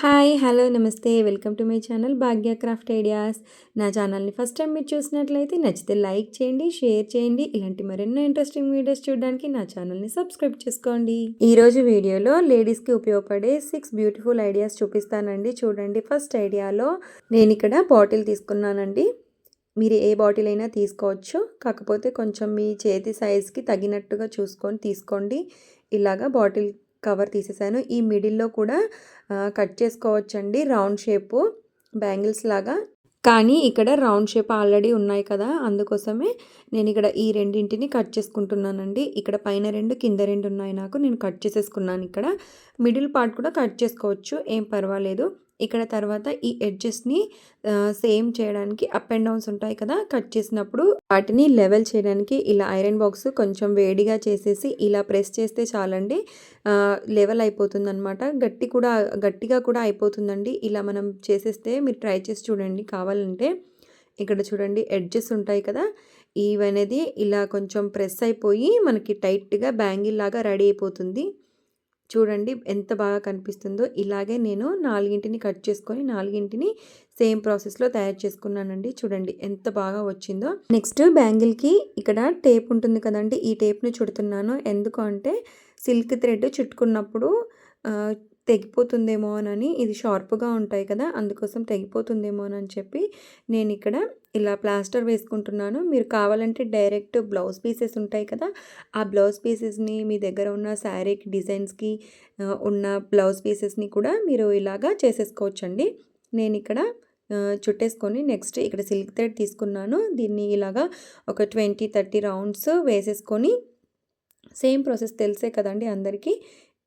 Hi! Hello! నమస్తే! Welcome to my channel Bhagya craft ideas. నా ఛానల్‌ని ఫస్ట్ టైం మీరు చూసినట్లయితే నచ్చితే లైక్ చేయండి, షేర్ చేయండి. ఇలాంటి మరెన్నో ఇంట్రెస్టింగ్ వీడియోస్ చూడడానికి నా ఛానల్‌ని సబ్స్క్రైబ్ చేసుకోండి. ఈరోజు వీడియోలో లేడీస్‌కి ఉపయోగపడే 6 బ్యూటిఫుల్ ఐడియాస్ చూపిస్తానండి. చూడండి, ఫస్ట్ ఐడియాలో నేనిక్కడ బాటిల్ తీసుకున్నానండి. మీరు ఏ బాటిల్ అయినా తీసుకోవచ్చు. కాకపోతే కొంచెం మీ చేతి సైజ్‌కి తగినట్టుగా చూసుకొని తీసుకోండి. ఇలాగా బాటిల్ కవర్ తీసేసాను. ఈ మిడిల్‌లో కూడా కట్ చేసుకోవచ్చండి, రౌండ్ షేపు బ్యాంగిల్స్ లాగా. కానీ ఇక్కడ రౌండ్ షేప్ ఆల్రెడీ ఉన్నాయి కదా, అందుకోసమే నేను ఇక్కడ ఈ రెండింటిని కట్ చేసుకుంటున్నానండి. ఇక్కడ పైన 2 కింద 2 ఉన్నాయి నాకు. నేను కట్ చేసేసుకున్నాను. ఇక్కడ మిడిల్ పార్ట్ కూడా కట్ చేసుకోవచ్చు, ఏం పర్వాలేదు. ఇక్కడ తర్వాత ఈ ఎడ్జెస్ని సేమ్ చేయడానికి అప్ అండ్ డౌన్స్ ఉంటాయి కదా, కట్ చేసినప్పుడు వాటిని లెవెల్ చేయడానికి ఇలా ఐరన్ బాక్స్ కొంచెం వేడిగా చేసేసి ఇలా ప్రెస్ చేస్తే చాలండి, లెవెల్ అయిపోతుంది అనమాట. గట్టిగా కూడా అయిపోతుందండి. ఇలా మనం చేసేస్తే మీరు ట్రై చేసి చూడండి కావాలంటే. ఇక్కడ చూడండి, ఎడ్జెస్ ఉంటాయి కదా, ఇవనేది ఇలా కొంచెం ప్రెస్ అయిపోయి మనకి టైట్గా బ్యాంగిల్ లాగా రెడీ అయిపోతుంది. చూడండి ఎంత బాగా కనిపిస్తుందో. ఇలాగే నేను 4ని కట్ చేసుకొని 4ని సేమ్ ప్రాసెస్లో తయారు చేసుకున్నానండి. చూడండి ఎంత బాగా వచ్చిందో. నెక్స్ట్ బ్యాంగిల్కి ఇక్కడ టేప్ ఉంటుంది కదండి, ఈ టేప్ని చుడుతున్నాను. ఎందుకు అంటే సిల్క్ థ్రెడ్ చుట్టుకున్నప్పుడు తెగిపోతుందేమోనని. ఇది షార్ప్గా ఉంటాయి కదా, అందుకోసం తెగిపోతుందేమోనని చెప్పి నేను ఇక్కడ ఇలా ప్లాస్టర్ వేసుకుంటున్నాను. మీరు కావాలంటే డైరెక్ట్ బ్లౌజ్ పీసెస్ ఉంటాయి కదా, ఆ బ్లౌజ్ పీసెస్ని మీ దగ్గర ఉన్న శారీకి డిజైన్స్కి ఉన్న బ్లౌజ్ పీసెస్ని కూడా మీరు ఇలాగా చేసేసుకోవచ్చండి. నేను ఇక్కడ చుట్టేసుకొని నెక్స్ట్ ఇక్కడ సిల్క్ థ్రెడ్ తీసుకున్నాను. దీన్ని ఇలాగా ఒక 20-30 రౌండ్స్ వేసేసుకొని, సేమ్ ప్రాసెస్ తెలిసే కదండి అందరికీ,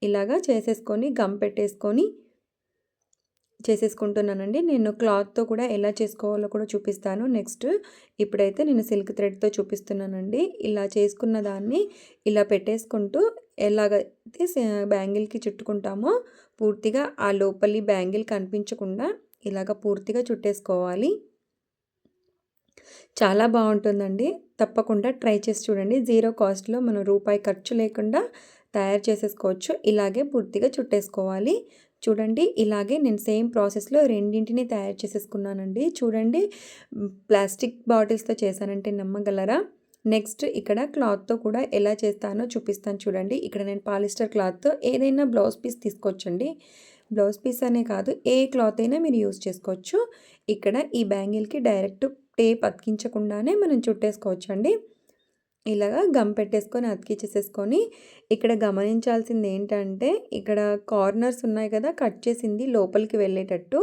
ఇలాగా చేసేసుకొని గమ్ పెట్టేసుకొని చేసేసుకుంటున్నానండి. నేను క్లాత్తో కూడా ఎలా చేసుకోవాలో కూడా చూపిస్తాను నెక్స్ట్. ఇప్పుడైతే నేను సిల్క్ థ్రెడ్తో చూపిస్తున్నానండి. ఇలా చేసుకున్న దాన్ని ఇలా పెట్టేసుకుంటూ ఎలాగైతే బ్యాంగిల్కి చుట్టుకుంటామో పూర్తిగా ఆ లోపలి బ్యాంగిల్ కనిపించకుండా ఇలాగ పూర్తిగా చుట్టేసుకోవాలి. చాలా బాగుంటుందండి, తప్పకుండా ట్రై చేసి చూడండి. 0 కాస్ట్లో మనం రూపాయి ఖర్చు లేకుండా తయారు చేసేసుకోవచ్చు. ఇలాగే పూర్తిగా చుట్టేసుకోవాలి. చూడండి, ఇలాగే నేను సేమ్ ప్రాసెస్లో రెండింటిని తయారు చేసేసుకున్నానండి. చూడండి, ప్లాస్టిక్ బాటిల్స్తో చేశానంటే నమ్మగలరా. నెక్స్ట్ ఇక్కడ క్లాత్తో కూడా ఎలా చేస్తానో చూపిస్తాను చూడండి. ఇక్కడ నేను పాలిస్టర్ క్లాత్తో ఏదైనా బ్లౌజ్ పీస్ తీసుకోవచ్చండి. బ్లౌజ్ పీస్ అనే కాదు, ఏ క్లాత్ అయినా మీరు యూస్ చేసుకోవచ్చు. ఇక్కడ ఈ బ్యాంగిల్కి డైరెక్ట్ టేప్ అతికించకుండానే మనం చుట్టేసుకోవచ్చండి. ఇలాగా గమ్ పెట్టేసుకొని అతికించేసేసుకొని, ఇక్కడ గమనించాల్సింది ఏంటంటే ఇక్కడ కార్నర్స్ ఉన్నాయి కదా, కట్ చేసింది లోపలికి వెళ్ళేటట్టు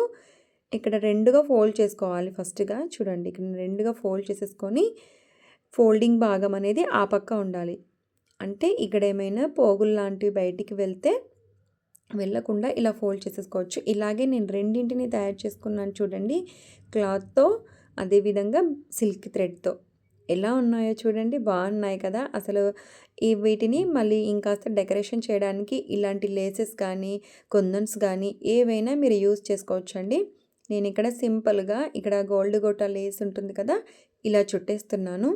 ఇక్కడ 2గా ఫోల్డ్ చేసుకోవాలి. ఫస్ట్గా చూడండి, ఇక్కడ 2గా ఫోల్డ్ చేసేసుకొని ఫోల్డింగ్ భాగం అనేది ఆ పక్క ఉండాలి. అంటే ఇక్కడ ఏమైనా పోగులు లాంటివి బయటికి వెళ్ళకుండా ఇలా ఫోల్డ్ చేసేసుకోవచ్చు. ఇలాగే నేను రెండింటిని తయారు చేసుకున్నాను చూడండి, క్లాత్తో అదేవిధంగా సిల్క్ థ్రెడ్తో. ఎలా ఉన్నాయో చూడండి, బాగున్నాయి కదా అసలు. వీటిని మళ్ళీ ఇంకాస్త డెకరేషన్ చేయడానికి ఇలాంటి లేసెస్ కానీ కుందన్స్ కానీ ఏవైనా మీరు యూజ్ చేసుకోవచ్చండి. నేను ఇక్కడ సింపుల్గా ఇక్కడ గోల్డ్ గోటా లేస్ ఉంటుంది కదా, ఇలా చుట్టేస్తున్నాను.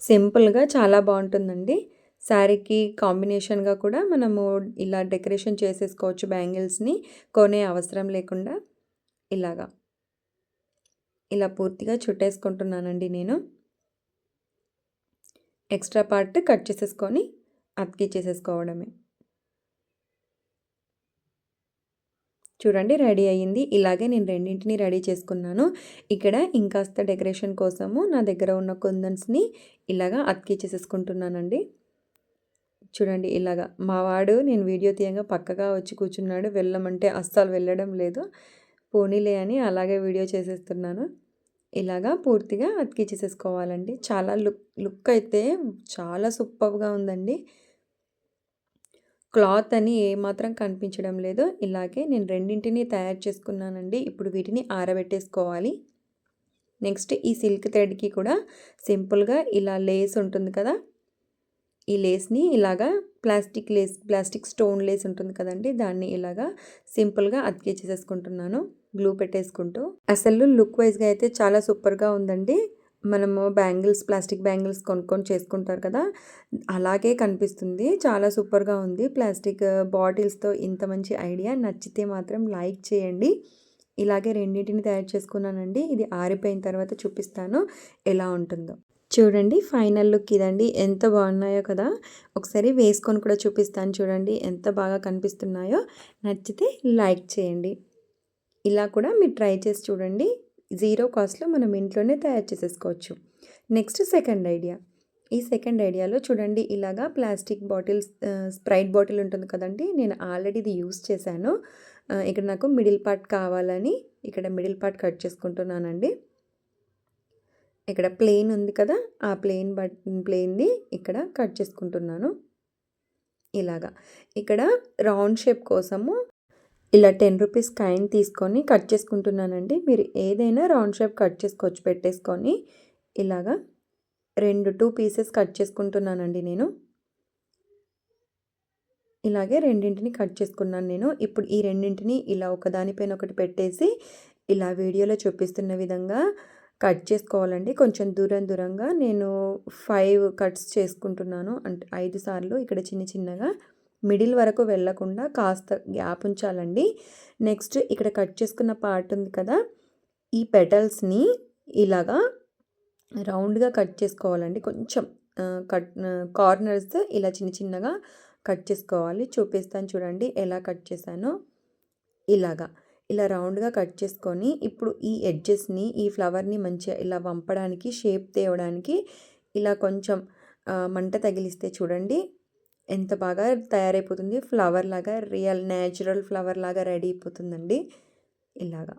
సింపుల్గా చాలా బాగుంటుందండి. శారీకి కాంబినేషన్గా కూడా మనము ఇలా డెకరేషన్ చేసేసుకోవచ్చు. బ్యాంగిల్స్ని కొనే అవసరం లేకుండా ఇలా పూర్తిగా చుట్టేసుకుంటున్నానండి నేను. ఎక్స్ట్రా పార్ట్ కట్ చేసేసుకొని అతికించేసేసుకోవడమే. చూడండి, రెడీ అయ్యింది. ఇలాగే నేను రెండింటిని రెడీ చేసుకున్నాను. ఇక్కడ ఇంకాస్త డెకరేషన్ కోసము నా దగ్గర ఉన్న కుందన్స్ని ఇలాగా అతికించేసేసుకుంటున్నానండి. చూడండి, ఇలాగా మా వాడు నేను వీడియో తీయంగా పక్కగా వచ్చి కూర్చున్నాడు. వెళ్ళమంటే అస్సలు వెళ్ళడం లేదు. పోనీలే అని అలాగే వీడియో చేసేస్తున్నాను. ఇలాగా పూర్తిగా అతికించేసేసుకోవాలండి. చాలా లుక్ అయితే చాలా సూపర్గా ఉందండి. క్లాత్ అని ఏమాత్రం కనిపించడం లేదు. ఇలాగే నేను రెండింటిని తయారు చేసుకున్నానండి. ఇప్పుడు వీటిని ఆరబెట్టేసుకోవాలి. నెక్స్ట్ ఈ సిల్క్ థ్రెడ్కి కూడా సింపుల్గా ఇలా లేస్ ఉంటుంది కదా, ఈ లేస్ని ఇలాగా ప్లాస్టిక్ స్టోన్ లేస్ ఉంటుంది కదండి, దాన్ని ఇలాగా సింపుల్గా అతికించేసేసుకుంటున్నాను గ్లూ పెట్టేసుకుంటూ. అసలు లుక్ వైజ్గా అయితే చాలా సూపర్గా ఉందండి. మనము ప్లాస్టిక్ బ్యాంగిల్స్ కొనుక్కొని చేసుకుంటారు కదా! అలాగే కనిపిస్తుంది. చాలా సూపర్‌గా ఉంది. ప్లాస్టిక్ బాటిల్స్‌తో ఇంత మంచి ఐడియా. నచ్చితే మాత్రం లైక్ చేయండి. ఇలాగే రెండిటిని తయారు చేసుకున్నానండి. ఇది ఆరిపోయిన తర్వాత చూపిస్తాను ఎలా ఉంటుందో. చూడండి ఫైనల్ లుక్ ఇదండి. ఎంత బాగున్నాయో కదా! ఒకసారి వేసుకొని కూడా చూపిస్తాను చూడండి ఎంత బాగా కనిపిస్తున్నాయో. నచ్చితే లైక్ చేయండి. ఇలా కూడా మీరు ట్రై చేసి చూడండి. జీరో కాస్ట్‌లో మనం ఇంట్లోనే తయారు చేసేసుకోవచ్చు. Next second idea. ఈ సెకండ్ ఐడియాలో చూడండి ఇలాగా ప్లాస్టిక్ బాటిల్స్ స్ప్రైట్ బాటిల్ ఉంటుంది కదండీ! నేను ఆల్రెడీ ఇది యూజ్ చేశాను. ఇక్కడ నాకు మిడిల్ పార్ట్ కావాలని ఇక్కడ మిడిల్ పార్ట్ కట్ చేసుకుంటున్నానండి. ఇక్కడ ప్లెయిన్ ఉంది కదా! ఆ ప్లెయిన్‌ది ఇక్కడ కట్ చేసుకుంటున్నాను. ఇలాగా. ఇక్కడ రౌండ్ షేప్ కోసము ఇలా 10 రూపీస్ కాయిన్ తీసుకొని కట్ చేసుకుంటున్నానండి. మీరు ఏదైనా రౌండ్ షేప్ కట్ చేసుకోవచ్చు పెట్టేసుకొని. ఇలాగా 2 పీసెస్ కట్ చేసుకుంటున్నానండి నేను. ఇలాగే రెండింటిని కట్ చేసుకున్నాను నేను. ఇప్పుడు ఈ రెండింటిని ఇలా ఒకదానిపైన ఒకటి పెట్టేసి ఇలా వీడియోలో చూపిస్తున్న విధంగా కట్ చేసుకోవాలండి. కొంచెం దూరంగా నేను 5 కట్స్ చేసుకుంటున్నాను. అంటే 5 సార్లు ఇక్కడ చిన్నగా మిడిల్ వరకు వెళ్ళకుండా కాస్త గ్యాప్ ఉంచాలండి. నెక్స్ట్ ఇక్కడ కట్ చేసుకున్న పార్ట్ ఉంది కదా! ఈ పెటల్స్‌ని ఇలాగా రౌండ్‌గా కట్ చేసుకోవాలండి. కొంచెం కార్నర్స్ ఇలా చిన్నగా కట్ చేసుకోవాలి. చూపిస్తాను చూడండి ఎలా కట్ చేశానో. ఇలా రౌండ్‌గా కట్ చేసుకొని ఇప్పుడు ఈ ఎడ్జెస్‌ని ఈ ఫ్లవర్‌ని మంచిగా ఇలా వంపడానికి షేప్ తేవడానికి ఇలా కొంచెం మంట తగిలిస్తే చూడండి ఎంత బాగా తయారైపోతుంది. ఫ్లవర్ లాగా న్యాచురల్ ఫ్లవర్ లాగా రెడీ అయిపోతుందండి. ఇలాగా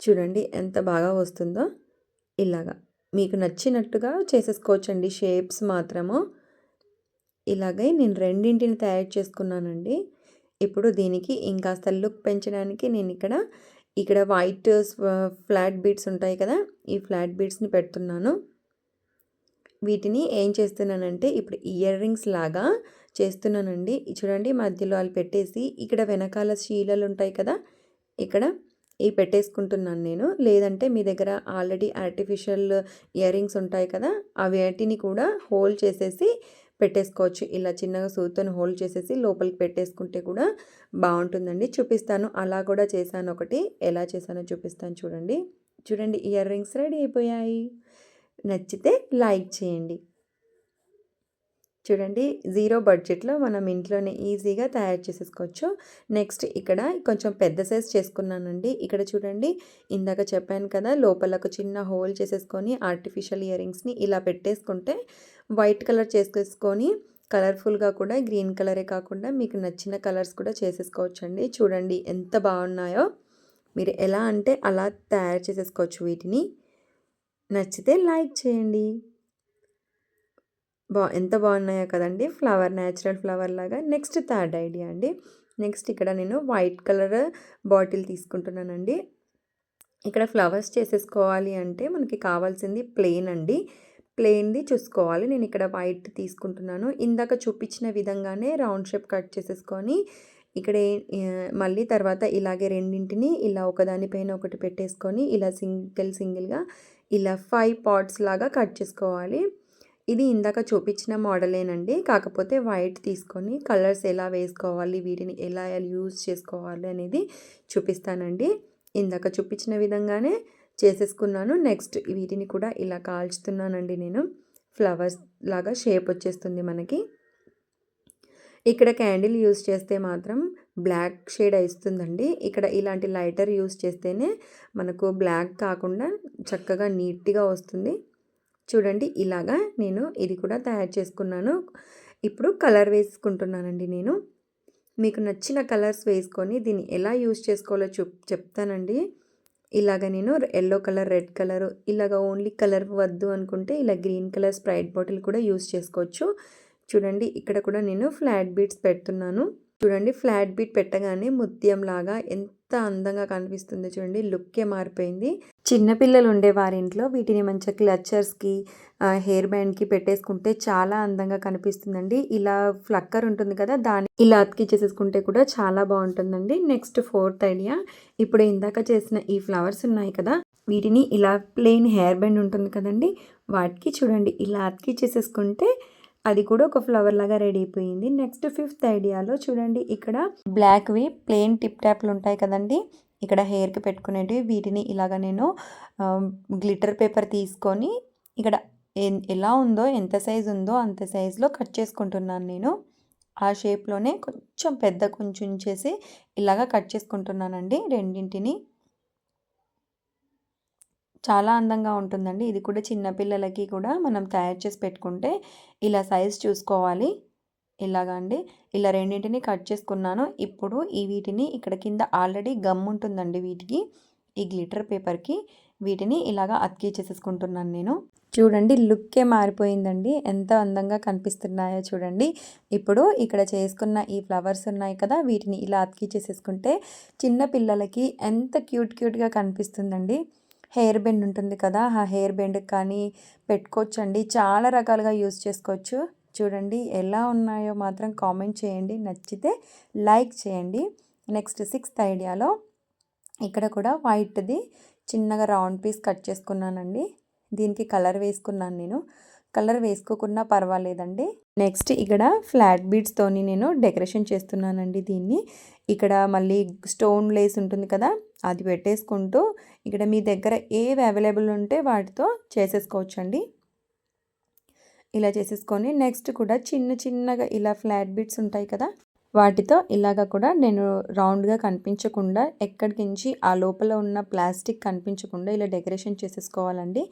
చూడండి ఎంత బాగా వస్తుందో. ఇలాగా మీకు నచ్చినట్టుగా చేసేసుకోవచ్చండి షేప్స్ మాత్రము. ఇలాగే నేను రెండింటిని తయారు చేసుకున్నానండి. ఇప్పుడు దీనికి ఇంకాస్త లుక్ పెంచడానికి నేను ఇక్కడ వైట్ ఫ్లాట్ బీడ్స్ ఉంటాయి కదా! ఈ ఫ్లాట్ బీడ్స్‌ని పెడుతున్నాను. వీటిని ఏం చేస్తున్నానంటే ఇప్పుడు ఇయర్ రింగ్స్ లాగా చేస్తున్నానండి. చూడండి మధ్యలో అవి పెట్టేసి ఇక్కడ వెనకాల శీలలు ఉంటాయి కదా! ఇక్కడ ఇవి పెట్టేసుకుంటున్నాను నేను. లేదంటే మీ దగ్గర ఆల్రెడీ ఆర్టిఫిషియల్ ఇయర్ రింగ్స్ ఉంటాయి కదా! వాటిని కూడా హోల్డ్ చేసేసి పెట్టేసుకోవచ్చు. ఇలా చిన్నగా సూదితోని హోల్డ్ చేసేసి లోపలికి పెట్టేసుకుంటే కూడా బాగుంటుందండి. చూపిస్తాను. అలా కూడా చేశాను ఒకటి. ఎలా చేశానో చూపిస్తాను చూడండి. చూడండి ఇయర్ రింగ్స్ రెడీ అయిపోయాయి. నచ్చితే లైక్ చేయండి. చూడండి జీరో బడ్జెట్లో మనం ఇంట్లోనే ఈజీగా తయారు చేసేసుకోవచ్చు. నెక్స్ట్ ఇక్కడ కొంచెం పెద్ద సైజ్ చేసుకున్నానండి. ఇక్కడ చూడండి ఇందాక చెప్పాను కదా! లోపల ఒక చిన్న హోల్ చేసేసుకొని ఆర్టిఫిషియల్ ఇయర్ రింగ్స్‌ని ఇలా పెట్టేసుకుంటే వైట్ కలర్ చేసేసుకొని కలర్ఫుల్గా కూడా గ్రీన్ కలరే కాకుండా మీకు నచ్చిన కలర్స్ కూడా చేసేసుకోవచ్చండి. చూడండి ఎంత బాగున్నాయో. మీరు ఎలా అంటే అలా తయారు చేసేసుకోవచ్చు వీటిని. నచ్చితే లైక్ చేయండి. ఎంత బాగున్నాయో కదండి న్యాచురల్ ఫ్లవర్ లాగా. నెక్స్ట్ థర్డ్ ఐడియా అండి. నెక్స్ట్ ఇక్కడ నేను వైట్ కలర్ బాటిల్ తీసుకుంటున్నానండి. ఇక్కడ ఫ్లవర్స్ చేసేసుకోవాలి అంటే మనకి కావాల్సింది ప్లెయిన్ అండి. ప్లెయిన్ది చూసుకోవాలి. నేను ఇక్కడ వైట్ తీసుకుంటున్నాను. ఇందాక చూపించిన విధంగానే రౌండ్ షేప్ కట్ చేసేసుకొని ఇక్కడ మళ్ళీ తర్వాత ఇలాగే రెండింటిని ఇలా ఒకదానిపైన ఒకటి పెట్టేసుకొని ఇలా సింగిల్గా ఇలా 5 పార్ట్స్ లాగా కట్ చేసుకోవాలి. ఇది ఇందాక చూపించిన మోడలేనండి. కాకపోతే వైట్ తీసుకొని కలర్స్ ఎలా వేసుకోవాలి, వీటిని ఎలా యూజ్ చేసుకోవాలి అనేది చూపిస్తానండి. ఇందాక చూపించిన విధంగానే చేసేసుకున్నాను. నెక్స్ట్ వీటిని కూడా ఇలా కాల్చుతున్నానండి నేను. ఫ్లవర్స్ లాగా షేప్ వచ్చేస్తుంది మనకి. ఇక్కడ క్యాండిల్ యూజ్ చేస్తే మాత్రం బ్లాక్ షేడ్ ఇస్తుందండి. ఇక్కడ ఇలాంటి లైటర్ యూజ్ చేస్తేనే మనకు బ్లాక్ కాకుండా చక్కగా నీట్గా వస్తుంది. చూడండి ఇలాగా నేను ఇది కూడా తయారు చేసుకున్నాను. ఇప్పుడు కలర్ వేసుకుంటున్నానండి నేను. మీకు నచ్చిన కలర్స్ వేసుకొని దీన్ని ఎలా యూజ్ చేసుకోవాలో చెప్తానండి. ఇలాగ నేను ఎల్లో కలర్, రెడ్ కలర్ ఇలాగ ఓన్లీ కలర్ వద్దు అనుకుంటే ఇలా గ్రీన్ కలర్ స్ప్రైట్ బాటిల్ కూడా యూజ్ చేసుకోవచ్చు. చూడండి ఇక్కడ కూడా నేను ఫ్లాట్ బీడ్స్ పెడుతున్నాను. చూడండి ఫ్లాట్ బీడ్ పెట్టగానే ముత్యంలాగా ఎంత అందంగా కనిపిస్తుందో చూడండి. లుక్కే మారిపోయింది. చిన్నపిల్లలు ఉండే వారింట్లో వీటిని మంచిగా క్లచర్స్కి హెయిర్ బ్యాండ్కి పెట్టేసుకుంటే చాలా అందంగా కనిపిస్తుందండి. ఇలా ఫ్లక్కర్ ఉంటుంది కదా, దాన్ని ఇలా అతికిచ్చేసేసుకుంటే కూడా చాలా బాగుంటుందండి. Next fourth idea. ఇప్పుడు ఇందాక చేసిన ఈ ఫ్లవర్స్ ఉన్నాయి కదా, వీటిని ఇలా ప్లెయిన్ హెయిర్ బ్యాండ్ ఉంటుంది కదండి, వాటికి చూడండి ఇలా అతికిచ్చేసేసుకుంటే అది కూడా ఒక ఫ్లవర్ లాగా రెడీ అయిపోయింది. నెక్స్ట్ 5th ఐడియాలో చూడండి, ఇక్కడ బ్లాక్వి ప్లెయిన్ టిప్ ట్యాప్లు ఉంటాయి కదండి, ఇక్కడ హెయిర్కి పెట్టుకునేటివి. వీటిని ఇలాగ నేను గ్లిటర్ పేపర్ తీసుకొని ఇక్కడ ఎలా ఉందో, ఎంత సైజు ఉందో అంత సైజులో కట్ చేసుకుంటున్నాను నేను. ఆ షేప్లోనే కొంచెం పెద్ద కొంచెం చేసి ఇలాగ కట్ చేసుకుంటున్నానండి రెండింటిని. చాలా అందంగా ఉంటుందండి. ఇది కూడా చిన్న పిల్లలకి కూడా మనం తయారు చేసి పెట్టుకుంటే ఇలా సైజ్ చూసుకోవాలి. ఇలాగా అండి. ఇలా రెండింటిని కట్ చేసుకున్నాను. ఇప్పుడు వీటిని ఇక్కడ కింద ఆల్రెడీ గమ్ ఉంటుందండి వీటికి, ఈ గ్లిటర్ పేపర్కి. వీటిని ఇలాగా అతికిచ్చేసేసుకుంటున్నాను నేను. చూడండి లుక్కే మారిపోయిందండి, ఎంత అందంగా కనిపిస్తున్నాయో చూడండి. ఇప్పుడు ఇక్కడ చేసుకున్న ఈ ఫ్లవర్స్ ఉన్నాయి కదా, వీటిని ఇలా అతికిచ్చేసేసుకుంటే చిన్న పిల్లలకి ఎంత క్యూట్గా కనిపిస్తుందండి. హెయిర్ బెండ్ ఉంటుంది కదా, ఆ హెయిర్ బెండ్కి కానీ పెట్టుకోవచ్చండి. చాలా రకాలుగా యూజ్ చేసుకోవచ్చు. చూడండి ఎలా ఉన్నాయో మాత్రం కామెంట్ చేయండి, నచ్చితే లైక్ చేయండి. నెక్స్ట్ 6th ఐడియాలో ఇక్కడ కూడా వైట్ది చిన్నగా రౌండ్ పీస్ కట్ చేసుకున్నానండి. దీనికి కలర్ వేసుకున్నాను నేను. కలర్ వేసుకోకున్నా పర్వాలేదండి. నెక్స్ట్ ఇక్కడ ఫ్లాట్ బీడ్స్తోని నేను డెకరేషన్ చేస్తున్నానండి దీన్ని. ఇక్కడ మళ్ళీ స్టోన్ లేస్ ఉంటుంది కదా, అది పెట్టేసుకుంటూ ఇక్కడ మీ దగ్గర ఏవి అవైలబుల్ ఉంటే వాటితో చేసేసుకోవచ్చండి. ఇలా చేసేసుకొని నెక్స్ట్ కూడా చిన్నగా ఇలా ఫ్లాట్ బీడ్స్ ఉంటాయి కదా, వాటితో ఇలాగ కూడా నేను రౌండ్గా కనిపించకుండా, ఎక్కడికించి ఆ లోపల ఉన్న ప్లాస్టిక్ కనిపించకుండా ఇలా డెకరేషన్ చేసేసుకోవాలండి.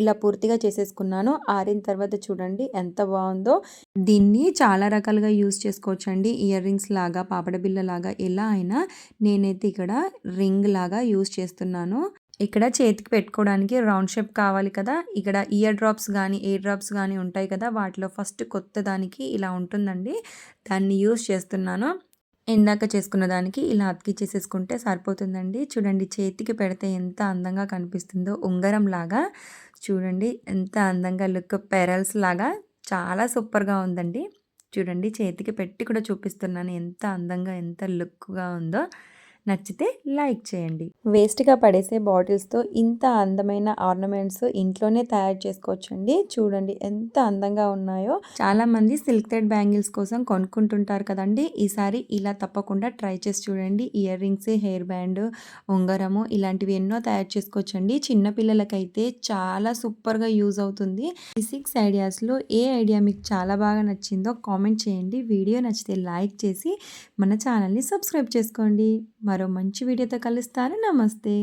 ఇలా పూర్తిగా చేసేసుకున్నాను. ఆరిన తర్వాత చూడండి ఎంత బాగుందో. దీన్ని చాలా రకాలుగా యూజ్ చేసుకోవచ్చు అండి. ఇయర్ రింగ్స్ లాగా, పాపడ బిళ్ళ లాగా, ఎలా అయినా. నేనైతే ఇక్కడ రింగ్ లాగా యూజ్ చేస్తున్నాను. ఇక్కడ చేతికి పెట్టుకోవడానికి రౌండ్ షేప్ కావాలి కదా, ఇక్కడ ఇయర్ డ్రాప్స్ కానీ ఎయిర్ డ్రాప్స్ కానీ ఉంటాయి కదా, వాటిలో ఫస్ట్ కొత్త దానికి ఇలా ఉంటుందండి, దాన్ని యూజ్ చేస్తున్నాను. ఇందాక చేసుకున్న దానికి ఇలా అతికిచ్చేసేసుకుంటే సరిపోతుందండి. చూడండి చేతికి పెడితే ఎంత అందంగా కనిపిస్తుందో, ఉంగరం లాగా. చూడండి ఎంత అందంగా లుక్, పెరల్స్ లాగా చాలా సూపర్గా ఉందండి. చూడండి చేతికి పెట్టి కూడా చూపిస్తున్నాను ఎంత అందంగా, ఎంత లుక్గా ఉందో. నచ్చితే లైక్ చేయండి. వేస్ట్గా పడేసే బాటిల్స్తో ఇంత అందమైన ఆర్నమెంట్స్ ఇంట్లోనే తయారు చేసుకోవచ్చండి. చూడండి ఎంత అందంగా ఉన్నాయో. చాలా మంది సిల్క్ థ్రెడ్ బ్యాంగిల్స్ కోసం కొనుక్కుంటుంటారు కదండి, ఈసారి ఇలా తప్పకుండా ట్రై చేసి చూడండి. ఇయర్ రింగ్స్, హెయిర్ బ్యాండ్, ఉంగరము ఇలాంటివి ఎన్నో తయారు చేసుకోవచ్చండి. చిన్నపిల్లలకైతే చాలా సూపర్గా యూజ్ అవుతుంది. ఈ 6 ఐడియాస్లో ఏ ఐడియా మీకు చాలా బాగా నచ్చిందో కామెంట్ చేయండి. వీడియో నచ్చితే లైక్ చేసి మన ఛానల్ని సబ్స్క్రైబ్ చేసుకోండి. మరో మంచి వీడియోతో కలుస్తాను. నమస్తే.